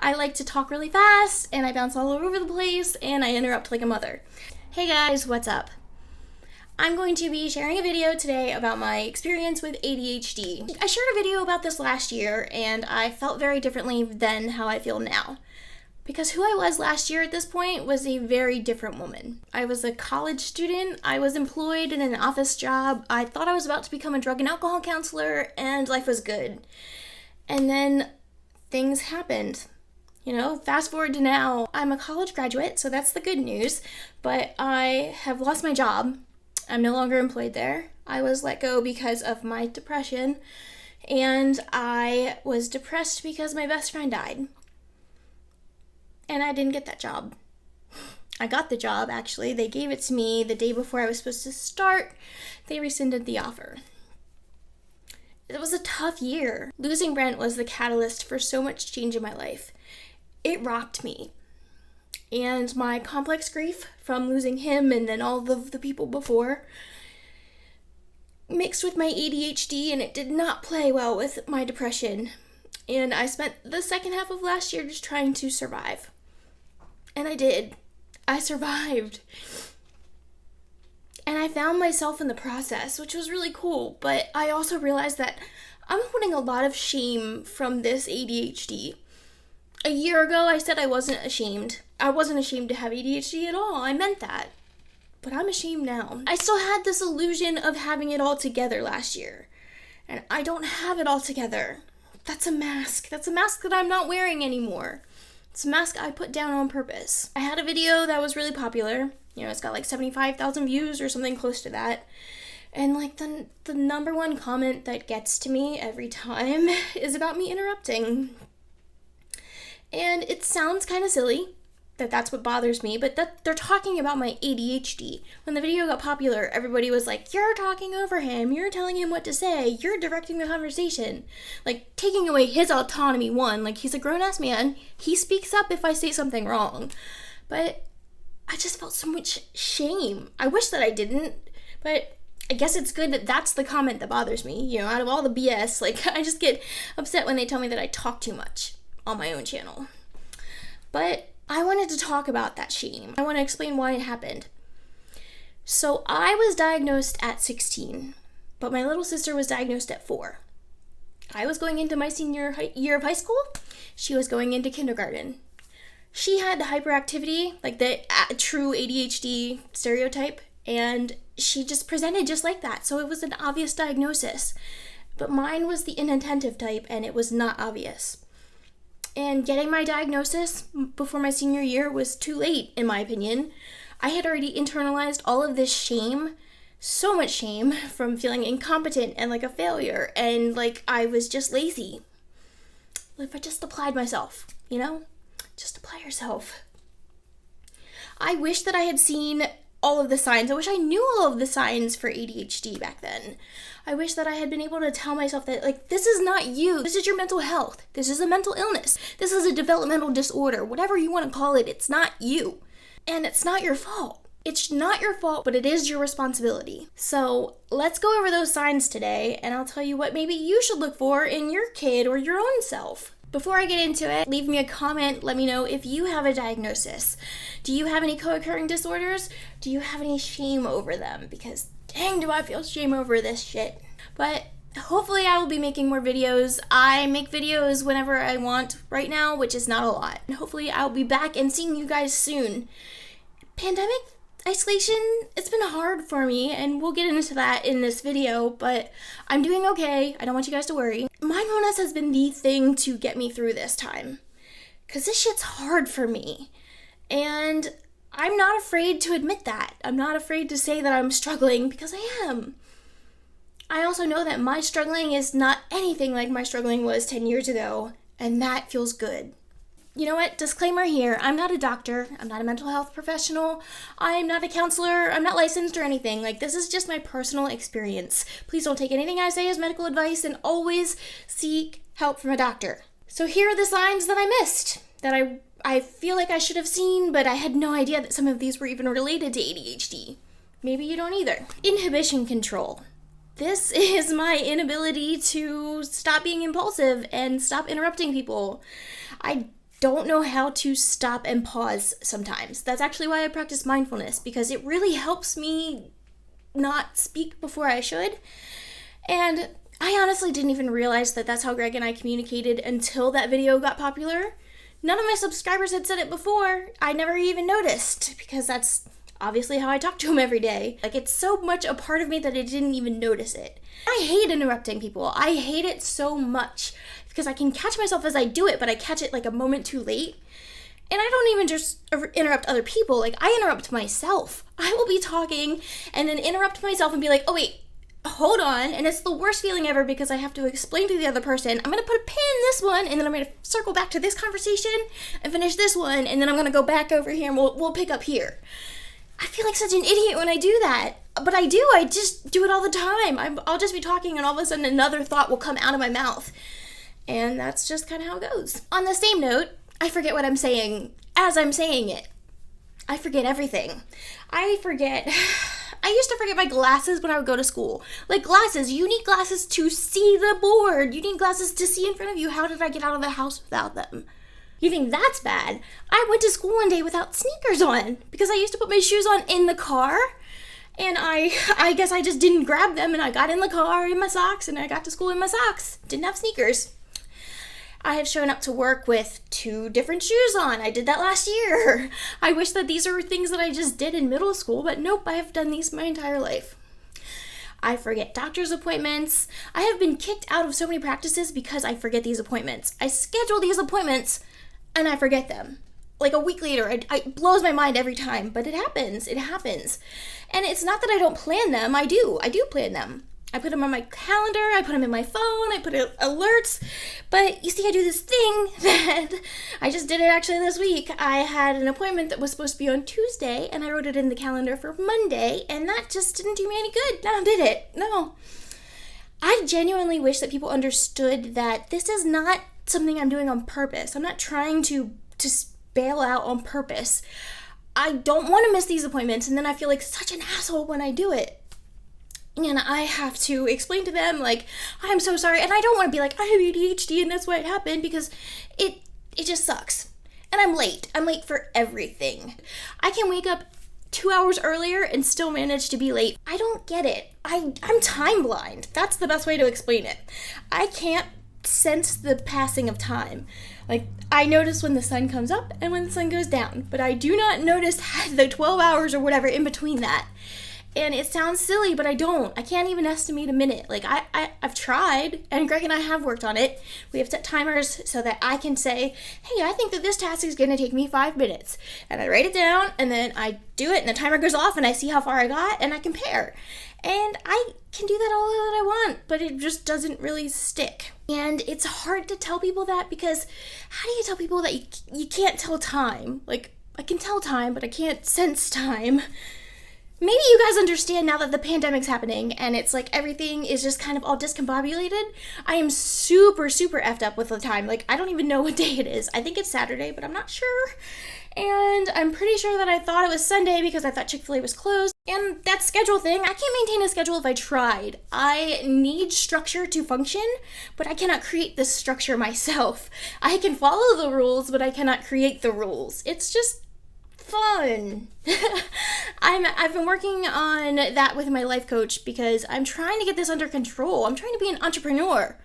I like to talk really fast, and I bounce all over the place, and I interrupt like a mother. Hey guys, what's up? I'm going to be sharing a video today about my experience with ADHD. I shared a video about this last year, and I felt very differently than how I feel now. Because who I was last year at this point was a very different woman. I was a college student, I was employed in an office job, I thought I was about to become a drug and alcohol counselor, and life was good. And then things happened. Fast forward to now, I'm a college graduate, so that's the good news, but I have lost my job. I'm no longer employed there. I was let go because of my depression, and I was depressed because my best friend died. And I didn't get that job. I got the job, actually. They gave it to me the day before I was supposed to start. They rescinded the offer. It was a tough year. Losing Brent was the catalyst for so much change in my life. It rocked me. And my complex grief from losing him and then all of the people before mixed with my ADHD, and it did not play well with my depression. And I spent the second half of last year just trying to survive. And I did. I survived. And I found myself in the process, which was really cool. But I also realized that I'm holding a lot of shame from this ADHD. A year ago, I said I wasn't ashamed. I wasn't ashamed to have ADHD at all. I meant that. But I'm ashamed now. I still had this illusion of having it all together last year. And I don't have it all together. That's a mask. That's a mask that I'm not wearing anymore. It's a mask I put down on purpose. I had a video that was really popular. It's got like 75,000 views or something close to that. And like the number one comment that gets to me every time is about me interrupting. And it sounds kind of silly that that's what bothers me, but that they're talking about my ADHD. When the video got popular, everybody was like, you're talking over him, you're telling him what to say, you're directing the conversation. Like, taking away his autonomy, like, he's a grown-ass man, he speaks up if I say something wrong. But I just felt so much shame. I wish that I didn't, but I guess it's good that that's the comment that bothers me. Out of all the BS, like, I just get upset when they tell me that I talk too much on my own channel. But I wanted to talk about that shame. I want to explain why it happened. So I was diagnosed at 16, but my little sister was diagnosed at 4. I was going into my senior year of high school. She was going into kindergarten. She had hyperactivity, like the true ADHD stereotype, and she just presented just like that. So it was an obvious diagnosis. But mine was the inattentive type, and it was not obvious. And getting my diagnosis before my senior year was too late, in my opinion. I had already internalized all of this shame, so much shame, from feeling incompetent and like a failure, and like I was just lazy. If I just applied myself, just apply yourself. I wish that I had seen all of the signs. I wish I knew all of the signs for ADHD back then. I wish that I had been able to tell myself that, like, this is not you. This is your mental health. This is a mental illness. This is a developmental disorder. Whatever you want to call it, it's not you. And it's not your fault. It's not your fault, but it is your responsibility. So let's go over those signs today, and I'll tell you what maybe you should look for in your kid or your own self. Before I get into it, leave me a comment. Let me know if you have a diagnosis. Do you have any co-occurring disorders? Do you have any shame over them? Because dang, do I feel shame over this shit. But hopefully I will be making more videos. I make videos whenever I want right now, which is not a lot. And hopefully I'll be back and seeing you guys soon. Pandemic isolation, it's been hard for me, and we'll get into that in this video, but I'm doing okay. I don't want you guys to worry. Mindfulness has been the thing to get me through this time, because this shit's hard for me, and I'm not afraid to admit that. I'm not afraid to say that I'm struggling, because I am. I also know that my struggling is not anything like my struggling was 10 years ago, and that feels good. You know what? Disclaimer here. I'm not a doctor. I'm not a mental health professional. I'm not a counselor. I'm not licensed or anything. Like, this is just my personal experience. Please don't take anything I say as medical advice, and always seek help from a doctor. So here are the signs that I missed, that I feel like I should have seen, but I had no idea that some of these were even related to ADHD. Maybe you don't either. Inhibition control. This is my inability to stop being impulsive and stop interrupting people. I don't know how to stop and pause sometimes. That's actually why I practice mindfulness, because it really helps me not speak before I should. And I honestly didn't even realize that that's how Greg and I communicated until that video got popular. None of my subscribers had said it before. I never even noticed, because that's obviously how I talk to him every day. Like, it's so much a part of me that I didn't even notice it. I hate interrupting people. I hate it so much because I can catch myself as I do it, but I catch it like a moment too late. And I don't even just interrupt other people. Like, I interrupt myself. I will be talking and then interrupt myself and be like, oh wait, hold on. And it's the worst feeling ever because I have to explain to the other person, I'm going to put a pin in this one, and then I'm going to circle back to this conversation and finish this one, and then I'm going to go back over here and we'll pick up here. I feel like such an idiot when I do that. But I do. I just do it all the time. I'll just be talking and all of a sudden another thought will come out of my mouth. And that's just kind of how it goes. On the same note, I forget what I'm saying as I'm saying it. I forget everything. I used to forget my glasses when I would go to school. Like, glasses. You need glasses to see the board. You need glasses to see in front of you. How did I get out of the house without them? You think that's bad? I went to school one day without sneakers on because I used to put my shoes on in the car, and I guess I just didn't grab them, and I got in the car in my socks, and I got to school in my socks. Didn't have sneakers. I have shown up to work with 2 different shoes on. I did that last year. I wish that these are things that I just did in middle school, but nope, I have done these my entire life. I forget doctor's appointments. I have been kicked out of so many practices because I forget these appointments. I schedule these appointments and I forget them. Like a week later, it blows my mind every time, but it happens. It happens. And it's not that I don't plan them. I do plan them. I put them on my calendar, I put them in my phone, I put alerts, but you see, I do this thing that I just did it actually this week. I had an appointment that was supposed to be on Tuesday, and I wrote it in the calendar for Monday, and that just didn't do me any good. No, did it? No. I genuinely wish that people understood that this is not something I'm doing on purpose. I'm not trying to bail out on purpose. I don't want to miss these appointments, and then I feel like such an asshole when I do it. And I have to explain to them, like, I'm so sorry. And I don't want to be like, I have ADHD and that's why it happened, because it just sucks. And I'm late. I'm late for everything. I can wake up 2 hours earlier and still manage to be late. I don't get it. I'm time blind. That's the best way to explain it. I can't sense the passing of time. Like, I notice when the sun comes up and when the sun goes down, but I do not notice the 12 hours or whatever in between that. And it sounds silly, but I don't. I can't even estimate a minute. Like, I've tried, and Greg and I have worked on it. We have set timers so that I can say, hey, I think that this task is going to take me 5 minutes. And I write it down, and then I do it, and the timer goes off, and I see how far I got, and I compare. And I can do that all that I want, but it just doesn't really stick. And it's hard to tell people that, because how do you tell people that you can't tell time? Like, I can tell time, but I can't sense time. Maybe you guys understand now that the pandemic's happening and it's like everything is just kind of all discombobulated. I am super, super effed up with the time. Like, I don't even know what day it is. I think it's Saturday, but I'm not sure. And I'm pretty sure that I thought it was Sunday because I thought Chick-fil-A was closed. And that schedule thing, I can't maintain a schedule if I tried. I need structure to function, but I cannot create this structure myself. I can follow the rules, but I cannot create the rules. It's just fun. I've been working on that with my life coach because I'm trying to get this under control. I'm trying to be an entrepreneur.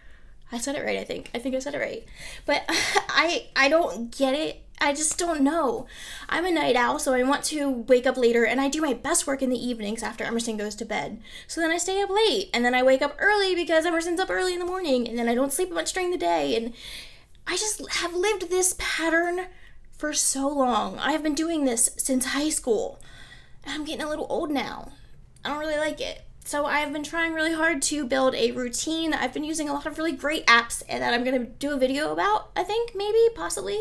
I said it right, I think I said it right. But I don't get it. I just don't know. I'm a night owl, so I want to wake up later, and I do my best work in the evenings after Emerson goes to bed. So then I stay up late, and then I wake up early because Emerson's up early in the morning, and then I don't sleep much during the day, and I just have lived this pattern for so long. I have been doing this since high school. I'm getting a little old now. I don't really like it. So I've been trying really hard to build a routine. I've been using a lot of really great apps that I'm going to do a video about, I think, maybe, possibly.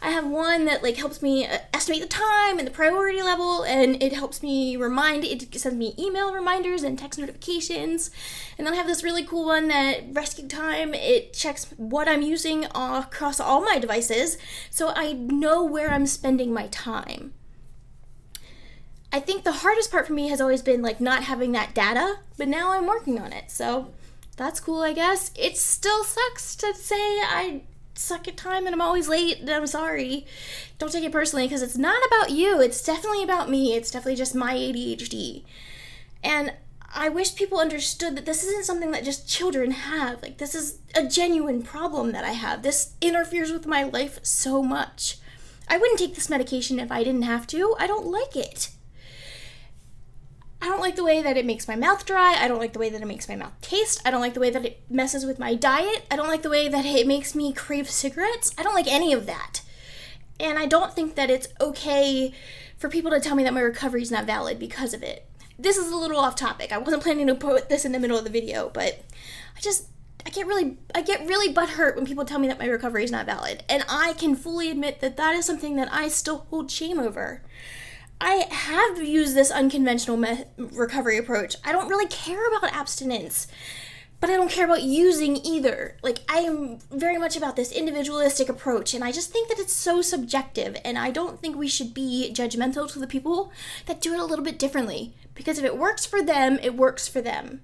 I have one that helps me estimate the time and the priority level, and it helps me it sends me email reminders and text notifications. And then I have this really cool one that rescue time. It checks what I'm using across all my devices, so I know where I'm spending my time. I think the hardest part for me has always been not having that data, but now I'm working on it, so that's cool, I guess. It still sucks to say I suck at time and I'm always late and I'm sorry. Don't take it personally, because it's not about you. It's definitely about me. It's definitely just my ADHD. And I wish people understood that this isn't something that just children have. Like, this is a genuine problem that I have. This interferes with my life so much. I wouldn't take this medication if I didn't have to. I don't like it. I don't like the way that it makes my mouth dry. I don't like the way that it makes my mouth taste. I don't like the way that it messes with my diet. I don't like the way that it makes me crave cigarettes. I don't like any of that. And I don't think that it's okay for people to tell me that my recovery is not valid because of it. This is a little off topic. I wasn't planning to put this in the middle of the video, but I get really butthurt when people tell me that my recovery is not valid. And I can fully admit that that is something that I still hold shame over. I have used this unconventional recovery approach. I don't really care about abstinence, but I don't care about using either. Like, I am very much about this individualistic approach, and I just think that it's so subjective, and I don't think we should be judgmental to the people that do it a little bit differently, because if it works for them, it works for them.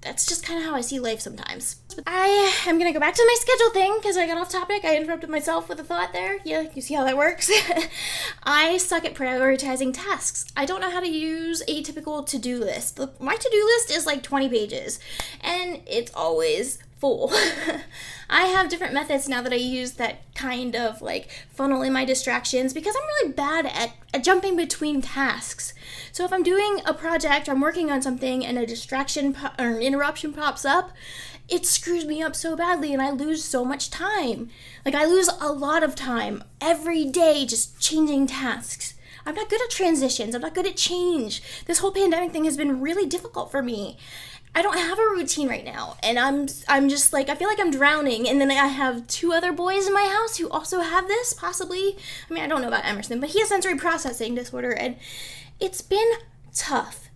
That's just kind of how I see life sometimes. I am going to go back to my schedule thing because I got off topic. I interrupted myself with a thought there. Yeah, you see how that works? I suck at prioritizing tasks. I don't know how to use a typical to-do list. My to-do list is like 20 pages, and it's always full. I have different methods now that I use that kind of like funnel in my distractions, because I'm really bad at jumping between tasks. So if I'm doing a project or I'm working on something and a distraction or an interruption pops up, it screws me up so badly and I lose so much time. Like, I lose a lot of time every day just changing tasks. I'm not good at transitions. I'm not good at change. This whole pandemic thing has been really difficult for me. I don't have a routine right now, and I'm just like, I feel like I'm drowning, and then I have 2 other boys in my house who also have this, possibly. I mean, I don't know about Emerson, but he has sensory processing disorder, and it's been tough.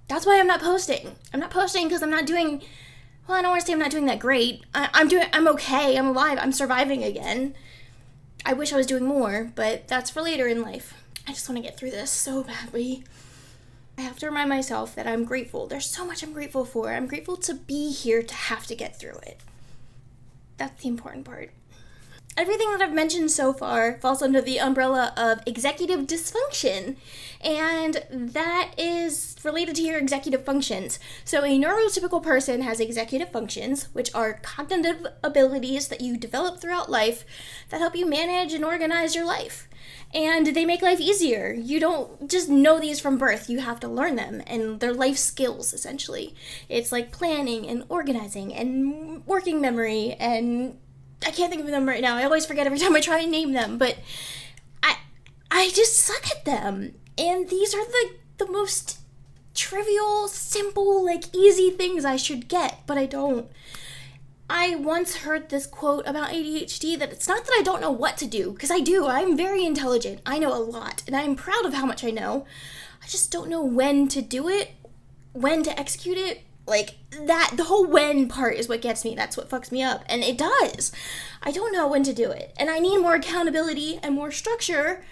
That's why I'm not posting. I'm not posting because I'm not doing, well, I don't want to say I'm not doing that great. I'm okay, I'm alive, I'm surviving again. I wish I was doing more, but that's for later in life. I just want to get through this so badly. I have to remind myself that I'm grateful. There's so much I'm grateful for. I'm grateful to be here to have to get through it. That's the important part. Everything that I've mentioned so far falls under the umbrella of executive dysfunction, and that is related to your executive functions. So a neurotypical person has executive functions, which are cognitive abilities that you develop throughout life that help you manage and organize your life. And they make life easier. You don't just know these from birth. You have to learn them, and they're life skills, essentially. It's like planning and organizing and working memory, and I can't think of them right now. I always forget every time I try and name them, but I just suck at them. And these are the most trivial, simple, like easy things I should get, but I don't. I once heard this quote about ADHD that it's not that I don't know what to do, because I do. I'm very intelligent. I know a lot, and I'm proud of how much I know. I just don't know when to do it, when to execute it. Like, that, the whole when part is what gets me. That's what fucks me up, and it does. I don't know when to do it, and I need more accountability and more structure.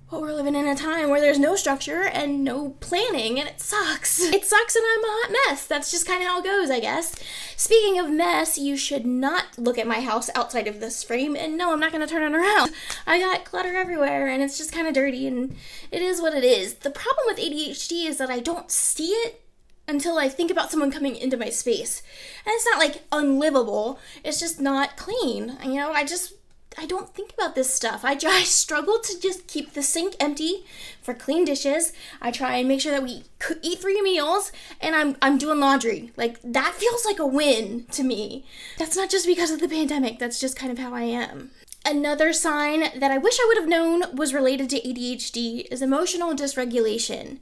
But we're living in a time where there's no structure and no planning, and it sucks. It sucks, and I'm a hot mess. That's just kind of how it goes, I guess. Speaking of mess, you should not look at my house outside of this frame, and no, I'm not going to turn it around. I got clutter everywhere, and it's just kind of dirty, and it is what it is. The problem with ADHD is that I don't see it until I think about someone coming into my space. And it's not, like, unlivable. It's just not clean. You know, I don't think about this stuff. I struggle to just keep the sink empty for clean dishes. I try and make sure that we eat 3 meals, and I'm doing laundry. Like, that feels like a win to me. That's not just because of the pandemic. That's just kind of how I am. Another sign that I wish I would have known was related to ADHD is emotional dysregulation.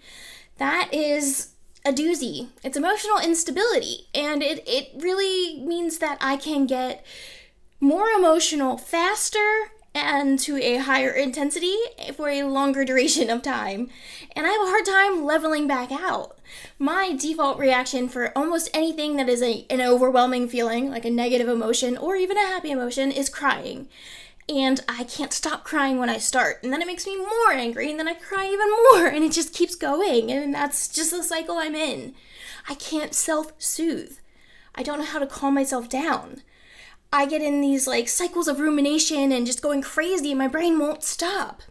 That is a doozy. It's emotional instability, and it really means that I can get more emotional faster and to a higher intensity for a longer duration of time. And I have a hard time leveling back out. My default reaction for almost anything that is an overwhelming feeling, like a negative emotion or even a happy emotion, is crying. And I can't stop crying when I start. And then it makes me more angry, and then I cry even more, and it just keeps going. And that's just the cycle I'm in. I can't self-soothe. I don't know how to calm myself down. I get in these like cycles of rumination and just going crazy and my brain won't stop.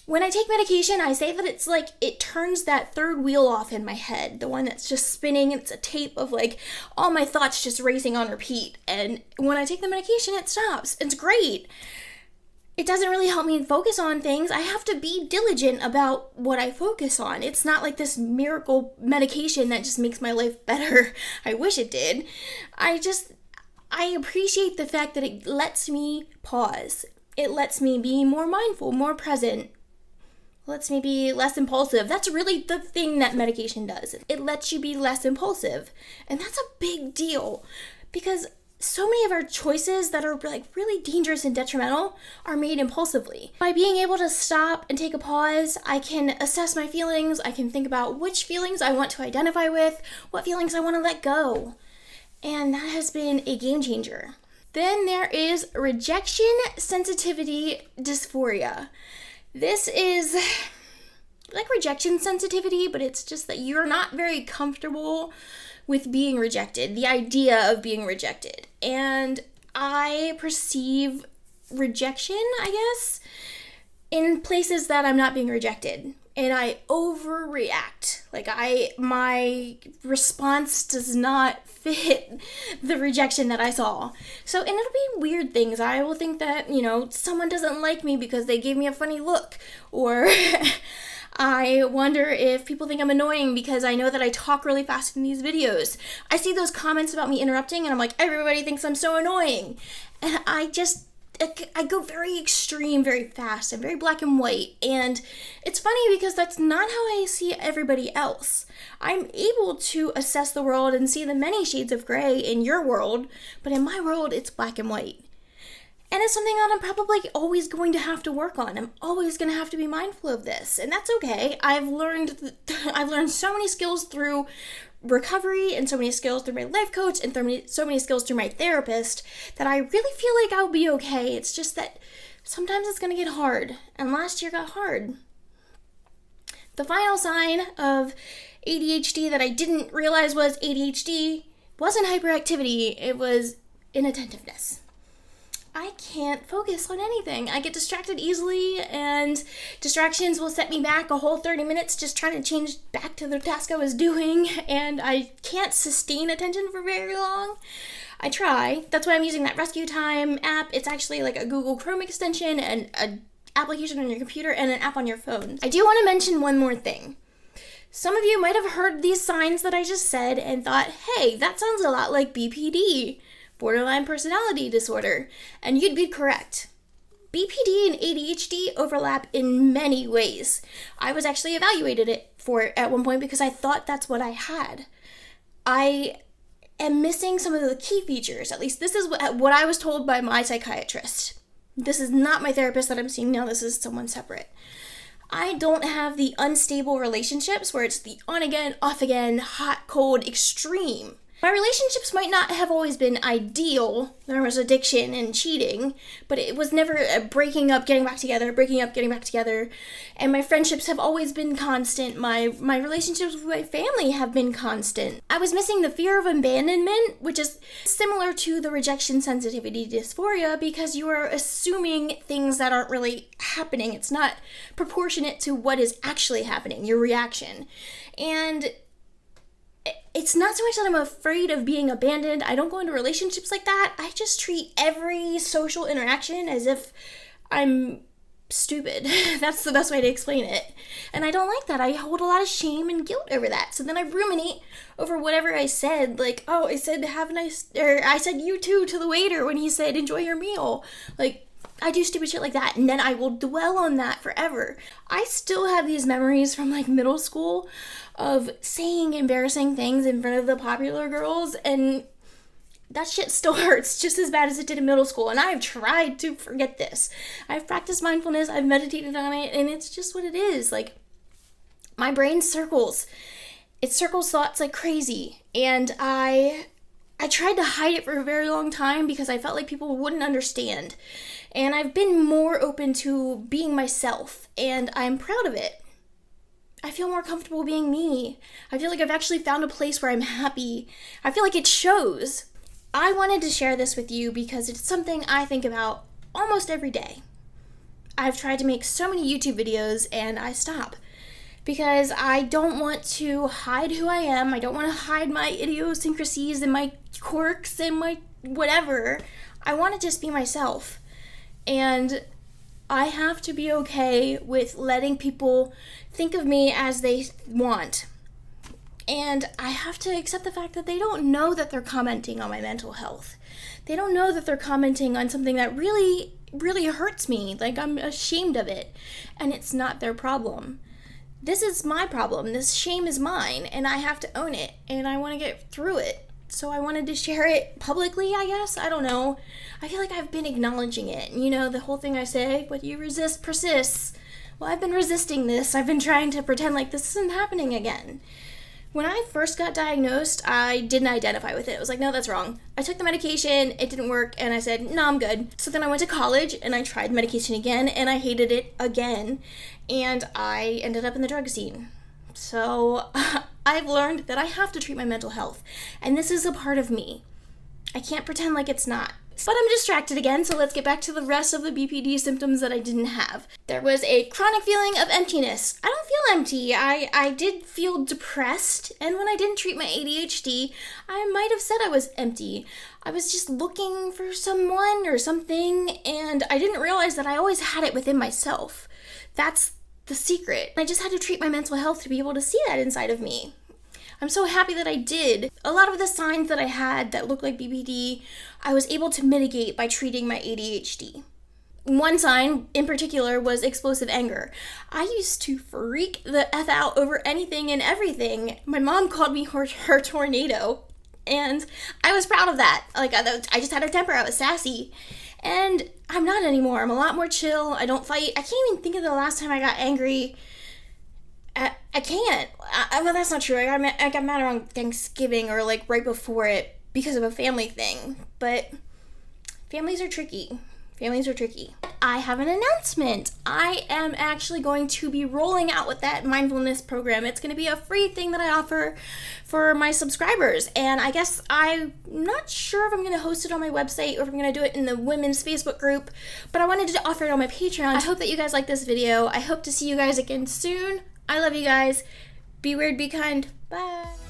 When I take medication, I say that it's like it turns that third wheel off in my head, the one that's just spinning. It's a tape of like all my thoughts just racing on repeat. And when I take the medication, it stops. It's great. It doesn't really help me focus on things. I have to be diligent about what I focus on. It's not like this miracle medication that just makes my life better. I wish it did. I appreciate the fact that it lets me pause. It lets me be more mindful, more present. Lets me be less impulsive. That's really the thing that medication does. It lets you be less impulsive. And that's a big deal because so many of our choices that are like really dangerous and detrimental are made impulsively. By being able to stop and take a pause, I can assess my feelings. I can think about which feelings I want to identify with, what feelings I want to let go. And that has been a game changer. Then there is rejection sensitivity dysphoria. This is like rejection sensitivity, but it's just that you're not very comfortable with being rejected, the idea of being rejected. And I perceive rejection, I guess, in places that I'm not being rejected. And I overreact. Like my response does not fit the rejection that I saw. So, and it'll be weird things. I will think that, someone doesn't like me because they gave me a funny look. Or I wonder if people think I'm annoying because I know that I talk really fast in these videos. I see those comments about me interrupting and I'm like, everybody thinks I'm so annoying. And I go very extreme, very fast, and very black and white. And it's funny because that's not how I see everybody else. I'm able to assess the world and see the many shades of gray in your world, but in my world, it's black and white. And it's something that I'm probably always going to have to work on. I'm always going to have to be mindful of this. And that's okay. I've learned so many skills through recovery and so many skills through my life coach and so many skills through my therapist that I really feel like I'll be okay. It's just that sometimes it's going to get hard. And last year got hard. The final sign of ADHD that I didn't realize was ADHD wasn't hyperactivity. It was inattentiveness. I can't focus on anything. I get distracted easily, and distractions will set me back a whole 30 minutes just trying to change back to the task I was doing, and I can't sustain attention for very long. I try. That's why I'm using that Rescue Time app. It's actually like a Google Chrome extension and an application on your computer and an app on your phone. I do want to mention one more thing. Some of you might have heard these signs that I just said and thought, hey, that sounds a lot like BPD. Borderline personality disorder, and you'd be correct. BPD and ADHD overlap in many ways. I was actually evaluated at one point because I thought that's what I had. I am missing some of the key features. At least this is what I was told by my psychiatrist. This is not my therapist that I'm seeing now. This is someone separate. I don't have the unstable relationships where it's the on again, off again, hot, cold, extreme. My relationships might not have always been ideal. There was addiction and cheating, but it was never a breaking up, getting back together, breaking up, getting back together. And my friendships have always been constant. My relationships with my family have been constant. I was missing the fear of abandonment, which is similar to the rejection sensitivity dysphoria because you are assuming things that aren't really happening. It's not proportionate to what is actually happening, your reaction. And it's not so much that I'm afraid of being abandoned. I don't go into relationships like that. I just treat every social interaction as if I'm stupid. That's the best way to explain it. And I don't like that. I hold a lot of shame and guilt over that. So then I ruminate over whatever I said. Like, oh, I said have a nice, or I said you too to the waiter when he said enjoy your meal. Like, I do stupid shit like that, and then I will dwell on that forever. I still have these memories from like middle school of saying embarrassing things in front of the popular girls, and that shit still hurts just as bad as it did in middle school, and I have tried to forget this. I've practiced mindfulness, I've meditated on it, and it's just what it is. Like, my brain circles. It circles thoughts like crazy, and I tried to hide it for a very long time because I felt like people wouldn't understand. And I've been more open to being myself, and I'm proud of it. I feel more comfortable being me. I feel like I've actually found a place where I'm happy. I feel like it shows. I wanted to share this with you because it's something I think about almost every day. I've tried to make so many YouTube videos and I stop because I don't want to hide who I am. I don't want to hide my idiosyncrasies and my quirks and my whatever. I want to just be myself. And I have to be okay with letting people think of me as they want. And I have to accept the fact that they don't know that they're commenting on my mental health. They don't know that they're commenting on something that really, really hurts me. Like, I'm ashamed of it. And it's not their problem. This is my problem. This shame is mine. And I have to own it. And I want to get through it. So I wanted to share it publicly, I guess. I don't know. I feel like I've been acknowledging it. You know, the whole thing I say, what you resist persists. Well, I've been resisting this. I've been trying to pretend like this isn't happening again. When I first got diagnosed, I didn't identify with it. I was like, no, that's wrong. I took the medication, it didn't work, and I said, no, I'm good. So then I went to college, and I tried the medication again, and I hated it again, and I ended up in the drug scene. So I've learned that I have to treat my mental health, and this is a part of me. I can't pretend like it's not. But I'm distracted again, so let's get back to the rest of the BPD symptoms that I didn't have. There was a chronic feeling of emptiness. I don't feel empty. I did feel depressed, and when I didn't treat my ADHD, I might have said I was empty. I was just looking for someone or something, and I didn't realize that I always had it within myself. That's the secret. I just had to treat my mental health to be able to see that inside of me. I'm so happy that I did. A lot of the signs that I had that looked like BPD, I was able to mitigate by treating my ADHD. One sign in particular was explosive anger. I used to freak the F out over anything and everything. My mom called me her tornado, and I was proud of that. Like, I just had a temper. I was sassy. And I'm not anymore. I'm a lot more chill. I don't fight. I can't even think of the last time I got angry. I can't. Well, that's not true. I got mad around Thanksgiving or like right before it because of a family thing. But families are tricky. Families are tricky. I have an announcement. I am actually going to be rolling out with that mindfulness program. It's going to be a free thing that I offer for my subscribers. And I guess I'm not sure if I'm going to host it on my website or if I'm going to do it in the women's Facebook group. But I wanted to offer it on my Patreon. I hope that you guys like this video. I hope to see you guys again soon. I love you guys. Be weird, be kind. Bye.